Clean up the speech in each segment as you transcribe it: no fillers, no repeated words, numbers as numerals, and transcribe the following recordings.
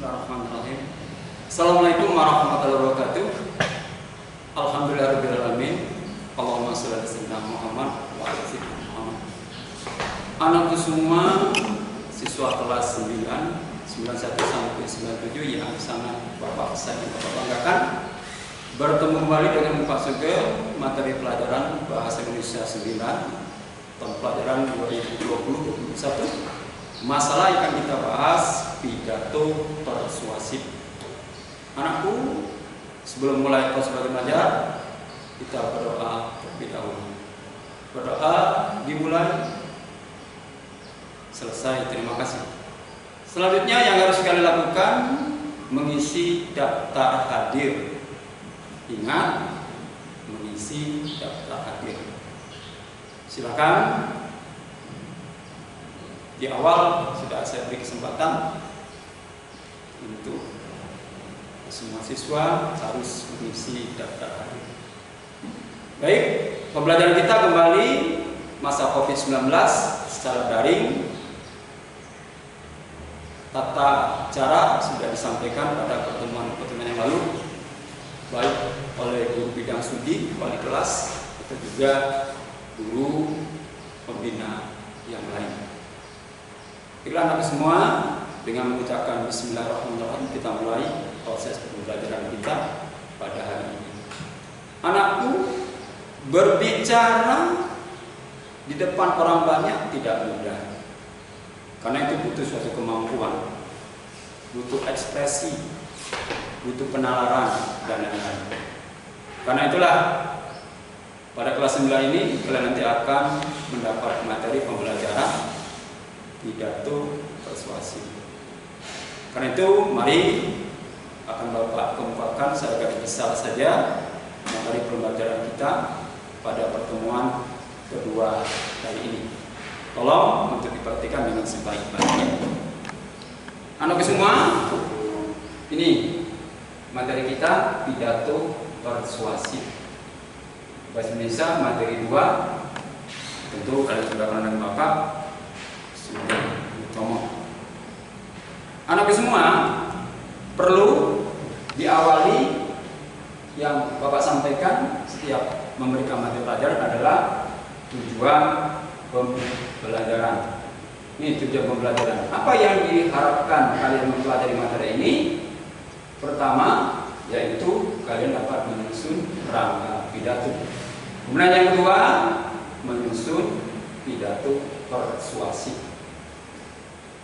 Bismillahirrahmanirrahim. Assalamualaikum warahmatullahi wabarakatuh. Alhamdulillahirrahmanirrahim. Allahumma sholli ala sayyidina Muhammad wa ala sayyidina Muhammad. Anakku semua, siswa kelas 9, 91 sampai 97 yang sangat Bapak sayang, Bapak banggakan, bertemu kembali dengan Pak Sugeng, materi pelajaran Bahasa Indonesia 9, tahun pelajaran 2020-2021. Masalah yang akan kita bahas, pidato persuasif. Anakku, sebelum mulai kelas belajar, kita berdoa terlebih dahulu. Berdoa dimulai, selesai, terima kasih. Selanjutnya yang harus kalian lakukan, mengisi daftar hadir. Ingat, mengisi daftar hadir. Silakan. Di awal sudah saya beri kesempatan untuk semua siswa harus mengisi daftar hadir. Baik, pembelajaran kita kembali masa COVID-19 secara daring. Tata cara sudah disampaikan pada pertemuan-pertemuan yang lalu, baik oleh guru bidang studi, wali kelas, atau juga guru pembina yang lain. Baiklah anak semua, dengan mengucapkan Bismillahirrahmanirrahim kita mulai proses pembelajaran kita pada hari ini. Anakku, berbicara di depan orang banyak tidak mudah, karena itu butuh suatu kemampuan, butuh ekspresi, butuh penalaran dan lain-lain. Karena itulah pada kelas 9 ini kalian nanti akan mendapat materi pembelajaran pidato persuasif. Karena itu mari akan Bapak kemukakan secara garis besar saja materi pembelajaran kita pada pertemuan kedua kali ini. Tolong untuk diperhatikan dengan sebaik-baiknya. Anak semua, ini materi kita pidato persuasif. Bahasa Indonesia materi 2. Tentu kalian sudah kenal dengan Bapak Tomo. Anak semua, perlu diawali yang Bapak sampaikan setiap memberikan materi pelajaran adalah tujuan pembelajaran. Ini tujuan pembelajaran. Apa yang diharapkan kalian mempelajari materi ini? Pertama, yaitu kalian dapat menyusun rangka pidato. Kemudian yang kedua, menyusun pidato persuasif.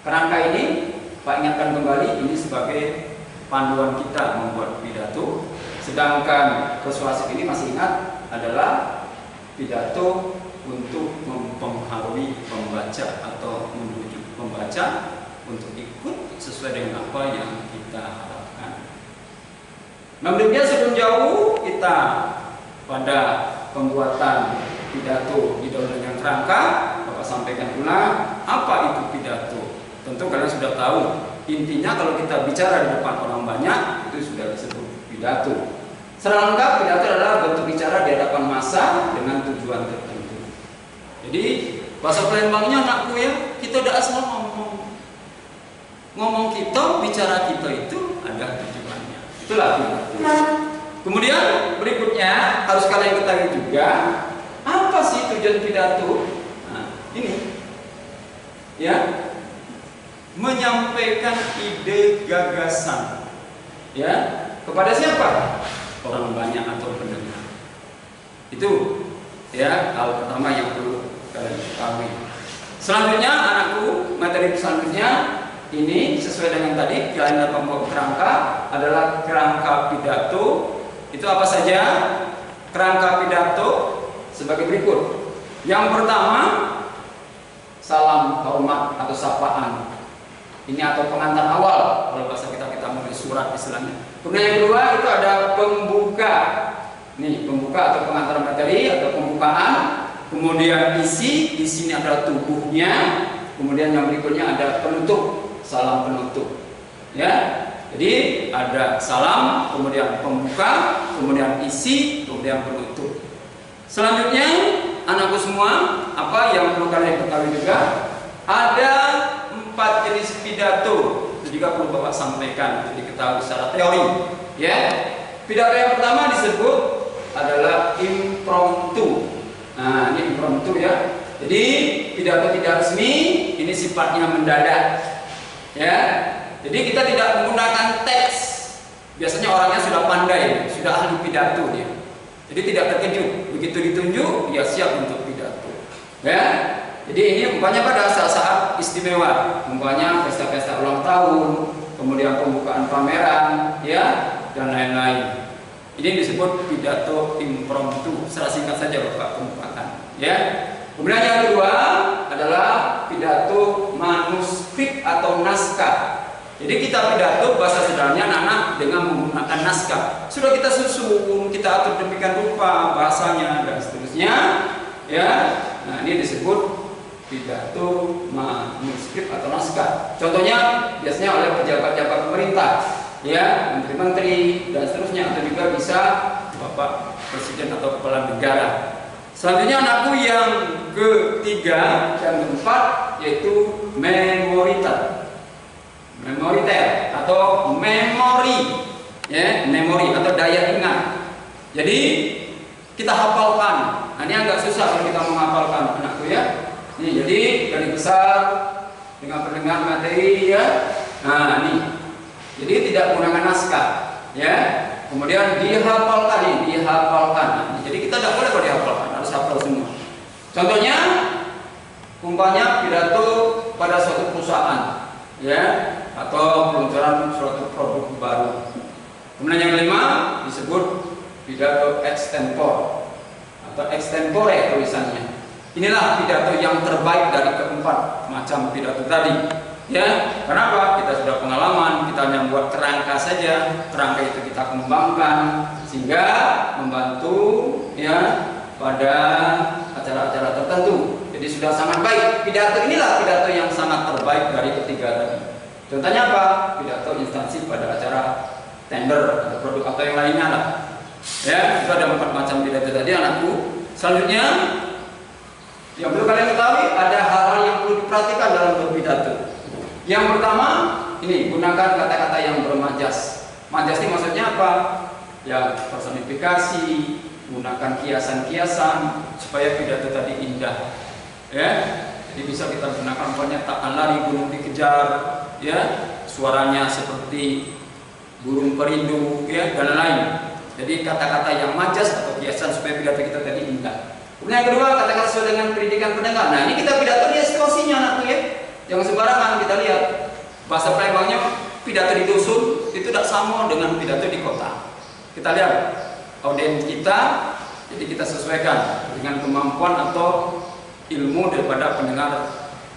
Kerangka ini, Pak ingatkan kembali, ini sebagai panduan kita membuat pidato. Sedangkan persuasif ini masih ingat adalah pidato untuk mempengaruhi pembaca atau membujuk pembaca untuk ikut sesuai dengan apa yang kita harapkan. Namun demikian sebelum jauh kita pada pembuatan pidato di dalam kerangka, Bapak sampaikan pula apa itu pidato. Tentu kalian sudah tahu, intinya kalau kita bicara di depan orang banyak itu sudah disebut pidato. Secara lengkap, pidato adalah bentuk bicara di hadapan massa dengan tujuan tertentu. Jadi bahasa Palembangnya anakku ya, kita tidak asal ngomong kita, bicara kita itu ada tujuannya. Itulah pidato. Kemudian berikutnya harus kalian ketahui juga apa sih tujuan pidato. Nah, ini ya, menyampaikan ide gagasan ya kepada siapa? Orang banyak atau pendengar. Itu ya hal pertama yang perlu kalian ketahui. Selanjutnya anakku, materi selanjutnya ini sesuai dengan tadi kalian dapat membuat kerangka adalah kerangka pidato. Itu apa saja? Kerangka pidato sebagai berikut. Yang pertama, salam hormat atau sapaan. Ini atau pengantar awal kalau bahasa kita menulis surat istilahnya. Kemudian yang kedua itu ada pembuka. Nih, pembuka atau pengantar materi atau pembukaan. Kemudian isi, di sini ada tubuhnya. Kemudian yang berikutnya ada penutup, salam penutup. Ya. Jadi ada salam, kemudian pembuka, kemudian isi, kemudian penutup. Selanjutnya, anakku semua, apa yang perlu kalian ketahui juga? Ada 4 jenis pidato juga perlu Bapak sampaikan untuk diketahui secara teori. Ya, pidato yang pertama disebut adalah impromptu. Nah, ini impromptu ya. Jadi pidato tidak resmi ini sifatnya mendadak. Ya, jadi kita tidak menggunakan teks. Biasanya orangnya sudah pandai, sudah ahli pidato dia. Jadi tidak terkejut, begitu ditunjuk dia siap untuk pidato. Ya, jadi ini umpamanya pada saat-saat istimewa, umpamanya pesta-pesta ulang tahun, kemudian pembukaan pameran, ya, dan lain-lain. Ini disebut pidato impromptu. Secara singkat saja Bapak kemukakan. Ya. Kemudian yang kedua adalah pidato manuskrip atau naskah. Jadi kita pidato bahasa sederhananya anak-anak dengan menggunakan naskah. Sudah kita susun, kita atur demikian rupa bahasanya dan seterusnya. Ya, nah ini disebut pidato manuskrip atau naskah. Contohnya biasanya oleh pejabat-pejabat pemerintah, ya, menteri-menteri dan seterusnya, atau juga bisa Bapak Presiden atau Kepala Negara. Selanjutnya anakku yang ketiga dan keempat yaitu memoriter atau memori, ya, memori atau daya ingat. Jadi kita hafalkan. Nah, ini agak susah kalau kita menghafalkan anakku ya. Ini jadi dari besar dengan pendengar materi ya. Nah, ini. Jadi tidak menggunakan naskah, ya. Kemudian dihafalkan nih, dihafalkan. Nah, jadi kita tidak boleh kalau dihafalkan, harus hafal semua. Contohnya, umpamanya pidato pada suatu perusahaan, ya, atau peluncuran suatu produk baru. Kemudian yang kelima disebut pidato extempore atau extempore tulisannya. Inilah pidato yang terbaik dari keempat macam pidato tadi. Ya, kenapa? Kita sudah pengalaman, kita hanya membuat kerangka saja. Kerangka itu kita kembangkan sehingga membantu ya pada acara-acara tertentu. Jadi sudah sangat baik. Pidato inilah pidato yang sangat terbaik dari ketiga tadi. Contohnya apa? Pidato instansi pada acara tender atau produk atau yang lainnya lah. Ya, itu ada 4 macam pidato tadi anakku. Selanjutnya yang perlu kalian ketahui ada hal-hal yang perlu diperhatikan dalam berpidato. Yang pertama, ini gunakan kata-kata yang bermajas. Majas ini maksudnya apa? Ya, personifikasi, gunakan kiasan-kiasan supaya pidato tadi indah. Ya, jadi bisa kita gunakan umpamanya takkan lari gunung dikejar, ya, suaranya seperti burung perindu, ya, dan lain-lain. Jadi kata-kata yang majas atau kiasan supaya pidato kita tadi indah. Kemudian yang kedua, kata-kata sesuai dengan pendidikan pendengar. Nah, ini kita pidato dia situasinya anakku ya. Jangan sembarangan kita lihat. Bahasa Palembangnya pidato di dusun itu tidak sama dengan pidato di kota. Kita lihat audiens kita, jadi kita sesuaikan dengan kemampuan atau ilmu daripada pendengar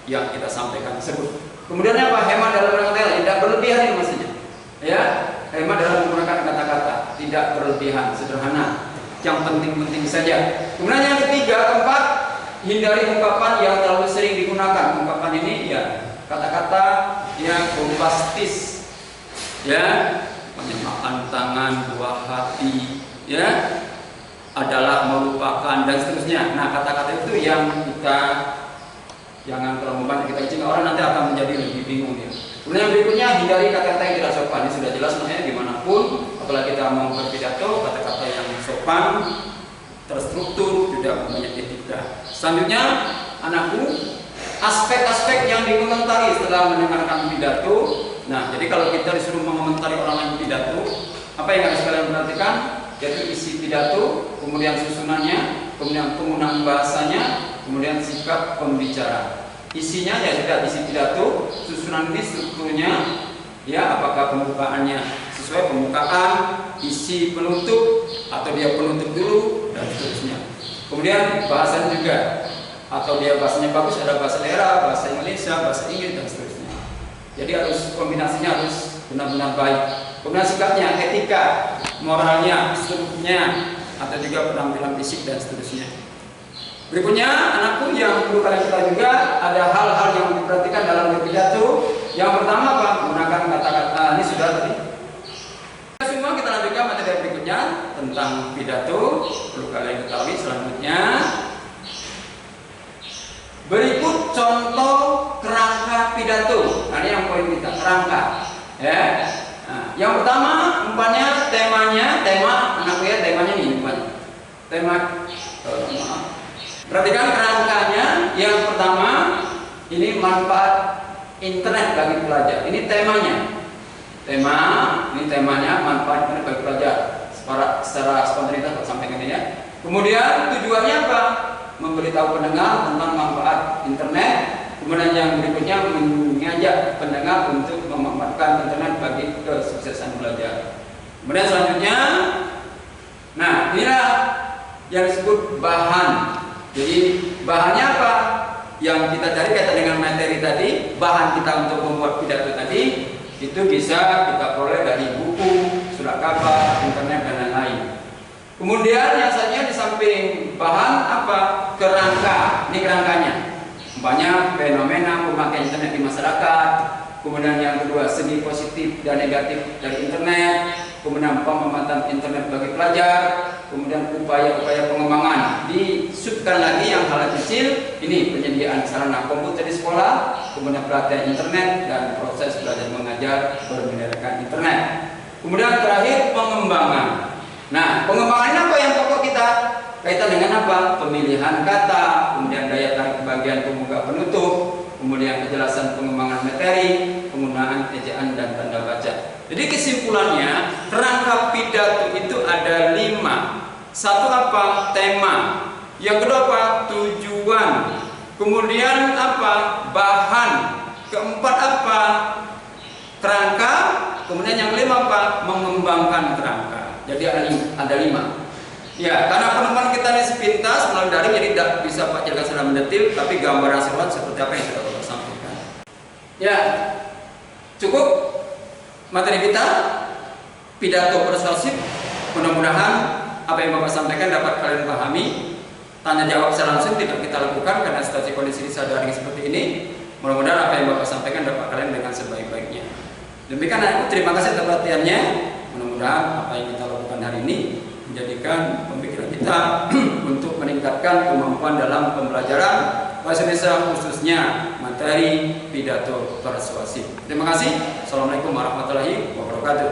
yang kita sampaikan tersebut. Kemudian apa? Hemat dalam berkata, tidak berlebihan ini maksudnya. Ya, hemat dalam menggunakan kata-kata, tidak berlebihan, sederhana. Yang penting-penting saja. Kemudian yang ketiga, keempat, hindari ungkapan yang terlalu sering digunakan. Ungkapan ini ya kata-kata yang bombastis, ya, makan tangan, buah hati, ya, adalah melupakan dan seterusnya. Nah, kata-kata itu yang kita jangan terlalu banyak kita cinggung, orang nanti akan menjadi lebih bingung ya. Kemudian yang berikutnya, hindari kata-kata yang tidak sopan. Ini sudah jelas makanya dimanapun, apalagi kita mau berpidato, kata-kata yang sopan, terstruktur, tidak banyak etika. Selanjutnya, anakku, aspek-aspek yang dikomentari setelah mendengarkan pidato. Nah, jadi kalau kita disuruh mengomentari orang lain pidato, apa yang harus kalian perhatikan? Yaitu isi pidato, kemudian susunannya, kemudian penggunaan bahasanya, kemudian sikap pembicara. Isinya ya sudah isi pidato, susunan ini strukturnya, ya apakah pembukaannya sesuai pembukaan, isi penutup atau dia penutup dulu dan seterusnya. Kemudian bahasanya juga, atau dia bahasanya bagus, ada bahasa daerah, bahasa Indonesia, bahasa Inggris dan seterusnya. Jadi harus kombinasinya harus benar-benar baik. Kemudian sikapnya, etika, moralnya, strukturnya, atau juga penampilan fisik dan seterusnya. Berikutnya, anakku yang perlu kalian ketahui juga ada hal-hal yang diperhatikan dalam berpidato. Yang pertama apa? Menggunakan kata-kata. Ini sudah tadi. Semua kita lanjutkan materi berikutnya tentang pidato. Perlu kalian ketahui selanjutnya. Berikut contoh kerangka pidato. Nah, ini yang poin kita, kerangka. Ya. Nah, yang pertama umpannya tema anakku ya, temanya nih umpan. Tema maaf. Perhatikan kerangkanya. Yang pertama ini manfaat internet bagi pelajar. Ini temanya. Ini temanya manfaat internet bagi pelajar. Secara spontanitas saya sampaikan ini ya. Kemudian tujuannya apa? Memberitahu pendengar tentang manfaat internet. Kemudian yang berikutnya mengajak pendengar untuk memanfaatkan internet bagi kesuksesan belajar. Kemudian selanjutnya, nah inilah yang disebut bahan. Jadi bahannya apa? Yang kita cari kaitan dengan materi tadi, bahan kita untuk membuat pidato tadi itu bisa kita peroleh dari buku, surat kabar, internet dan lain-lain. Kemudian yang selanjutnya di samping bahan apa? Kerangka. Ini kerangkanya. Banyak fenomena pemakaian internet di masyarakat. Kemudian yang kedua segi positif dan negatif dari internet. Kemudian pemanfaatan internet bagi pelajar. Kemudian upaya-upaya pengembangan. Disubkan lagi yang hal kecil. Ini penyediaan sarana komputer di sekolah. Kemudian pelatihan internet dan proses belajar mengajar bermenggunakan internet. Kemudian terakhir pengembangan. Nah, pengembangannya apa yang pokok kita? Kaitan dengan apa? Pemilihan kata, kemudian daya tarik bagian pembuka penutup, kemudian kejelasan pengembangan materi, penggunaan ejaan dan tanda baca. Jadi kesimpulannya, kerangka pidato itu ada 5. Satu apa? Tema. Yang kedua apa? Tujuan. Kemudian apa? Bahan. Keempat apa? Kerangka. Kemudian yang kelima apa? Mengembangkan kerangka. Jadi ada 5. Ya, karena penemuan kita ini sepintas melalui daring, jadi tidak bisa Pak jelaskan secara mendetil, tapi gambaran seluruh seperti apa yang sudah Bapak sampaikan. Ya, cukup materi kita, pidato persuasif. Mudah-mudahan apa yang Bapak sampaikan dapat kalian pahami. Tanya jawab secara langsung tidak kita lakukan karena situasi kondisi daring seperti ini. Mudah-mudahan apa yang Bapak sampaikan dapat kalian dengan sebaik-baiknya. Demikian aku terima kasih atas perhatiannya. Mudah-mudahan apa yang kita lakukan hari ini menjadikan pemikiran kita untuk meningkatkan kemampuan dalam pembelajaran bahasa Indonesia khususnya materi pidato persuasif. Terima kasih. Assalamualaikum warahmatullahi wabarakatuh.